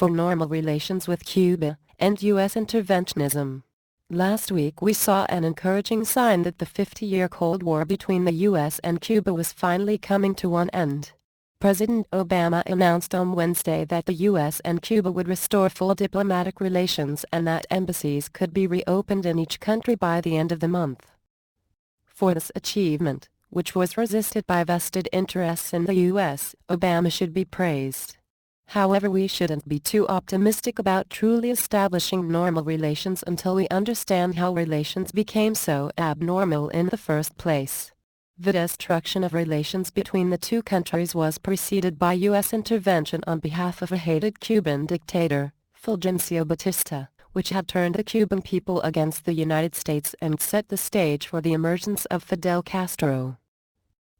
for normal relations with Cuba, and U.S. interventionism. Last week we saw an encouraging sign that the 50-year Cold War between the U.S. and Cuba was finally coming to an end. President Obama announced on Wednesday that the U.S. and Cuba would restore full diplomatic relations and that embassies could be reopened in each country by the end of the month. For this achievement, which was resisted by vested interests in the U.S., Obama should be praised. However, we shouldn't be too optimistic about truly establishing normal relations until we understand how relations became so abnormal in the first place. The destruction of relations between the two countries was preceded by U.S. intervention on behalf of a hated Cuban dictator, Fulgencio Batista, which had turned the Cuban people against the United States and set the stage for the emergence of Fidel Castro.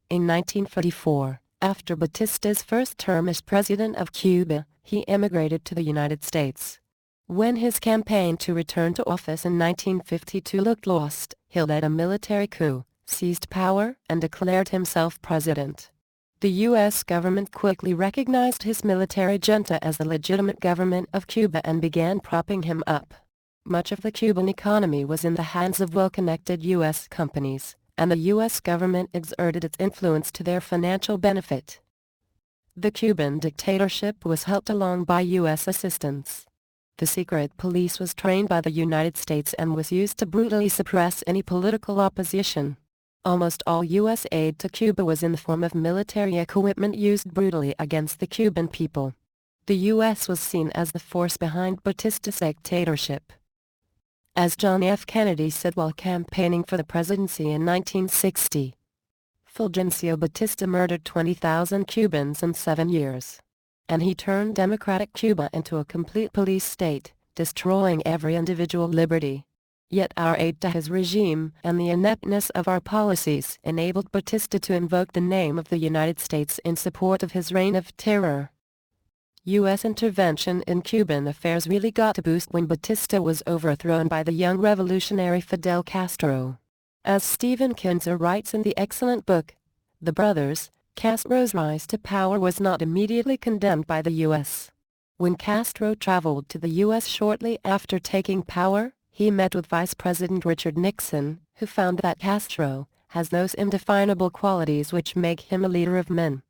In 1944, after Batista's first term as president of Cuba, he emigrated to the United States. When his campaign to return to office in 1952 looked lost, he led a military coup, seized power, and declared himself president. The U.S. government quickly recognized his military junta as the legitimate government of Cuba and began propping him up. Much of the Cuban economy was in the hands of well-connected U.S. companies, and the U.S. government exerted its influence to their financial benefit. The Cuban dictatorship was helped along by U.S. assistance. The secret police was trained by the United States and was used to brutally suppress any political opposition. Almost all U.S. aid to Cuba was in the form of military equipment used brutally against the Cuban people. The U.S. was seen as the force behind Batista's dictatorship. As John F. Kennedy said while campaigning for the presidency in 1960, Fulgencio Batista murdered 20,000 Cubans in 7 years. And he turned democratic Cuba into a complete police state, destroying every individual liberty. Yet our aid to his regime and the ineptness of our policies enabled Batista to invoke the name of the United States in support of his reign of terror. U.S. intervention in Cuban affairs really got a boost when Batista was overthrown by the young revolutionary Fidel Castro. As Stephen Kinzer writes in the excellent book, The Brothers, Castro's rise to power was not immediately condemned by the U.S. When Castro traveled to the U.S. shortly after taking power, he met with Vice President Richard Nixon, who found that Castro has those indefinable qualities which make him a leader of men.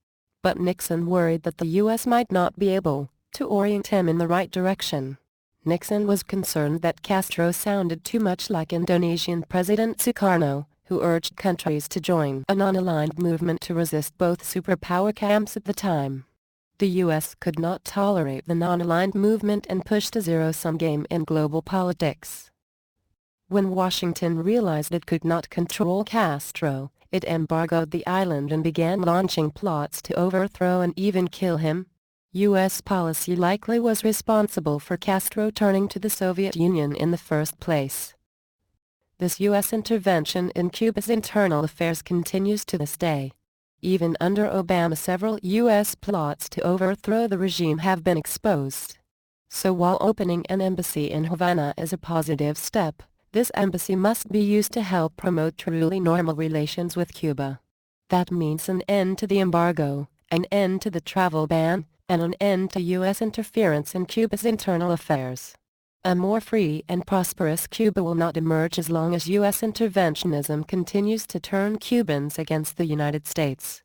But Nixon worried that the U.S. might not be able to orient him in the right direction. Nixon was concerned that Castro sounded too much like Indonesian President Sukarno, who urged countries to join a non-aligned movement to resist both superpower camps at the time. The U.S. could not tolerate the non-aligned movement and pushed a zero-sum game in global politics. When Washington realized it could not control Castro, it embargoed the island and began launching plots to overthrow and even kill him. U.S. policy likely was responsible for Castro turning to the Soviet Union in the first place. This U.S. intervention in Cuba's internal affairs continues to this day. Even under Obama, several U.S. plots to overthrow the regime have been exposed. So while opening an embassy in Havana is a positive step, this embassy must be used to help promote truly normal relations with Cuba. That means an end to the embargo, an end to the travel ban, and an end to U.S. interference in Cuba's internal affairs. A more free and prosperous Cuba will not emerge as long as U.S. interventionism continues to turn Cubans against the United States.